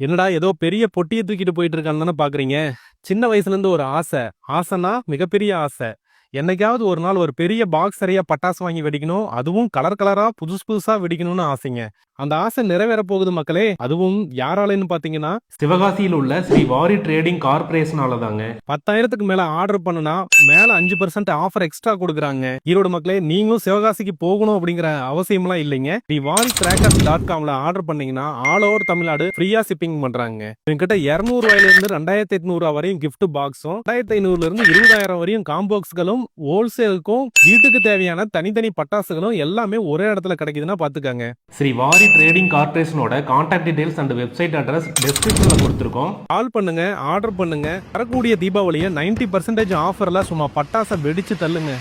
என்னடா ஏதோ பெரிய பொட்டியை தூக்கிட்டு போயிட்டு இருக்கான்னு தானே பாக்குறீங்க. சின்ன வயசுல இருந்து ஒரு ஆசைனா மிகப்பெரிய ஆசை. என்னைக்காவது ஒரு நாள் ஒரு பெரிய பாக்ஸ் நிறைய பட்டாசு வாங்கி வெடிக்கணும், அதுவும் கலர் கலரா புதுசு புதுசா வெடிக்கணும்னு ஆசைங்க. அந்த ஆசை நிறைவேற போகுது மக்களே. அதுவும் யாராலன்னு பாத்தீங்கன்னா சிவகாசியில் உள்ள ஸ்ரீ வாரி ட்ரேடிங் கார்பரேஷனால தாங்க. 10,000க்கு மேல ஆர்டர் பண்ணுனா மேல 5% ஆஃபர் எக்ஸ்ட்ரா கொடுக்குறாங்க. ஈரோடு மக்களே, நீங்களும் சிவகாசிக்கு போகணும் அப்படிங்கிற அவசியம்லாம் இல்லைங்க. ஸ்ரீ வாரி கிராக்கர்ஸ்.comல ஆர்டர் பண்ணீங்கன்னா ஆல் ஓவர் தமிழ்நாடு ஃப்ரீயா ஷிப்பிங் பண்றாங்க. என்கிட்ட 200 ரூபாயில இருந்து 2,800 வரையும் கிஃப்ட் பாக்ஸும் 2,500 இருந்து 20,000 வரையும் காம்போக்ஸ்களும் ஹோல்சேலுக்கும் வீட்டுக்கு தேவையான தனித்தனி பட்டாசுகளும் எல்லாமே ஒரே இடத்துல கிடைக்குதுன்னா பாத்துக்கங்க. ஸ்ரீ வாரி ட்ரேடிங் கார்பரேஷனோட contact details and website address டிஸ்கிரிப்ஷன்ல கொடுத்துருக்கோம். கால் பண்ணுங்க, ஆர்டர் பண்ணுங்க. வரக்கூடிய தீபாவளியை 90% ஆஃபர்ல சும்மா பட்டாசை வெடிச்சு தள்ளுங்க.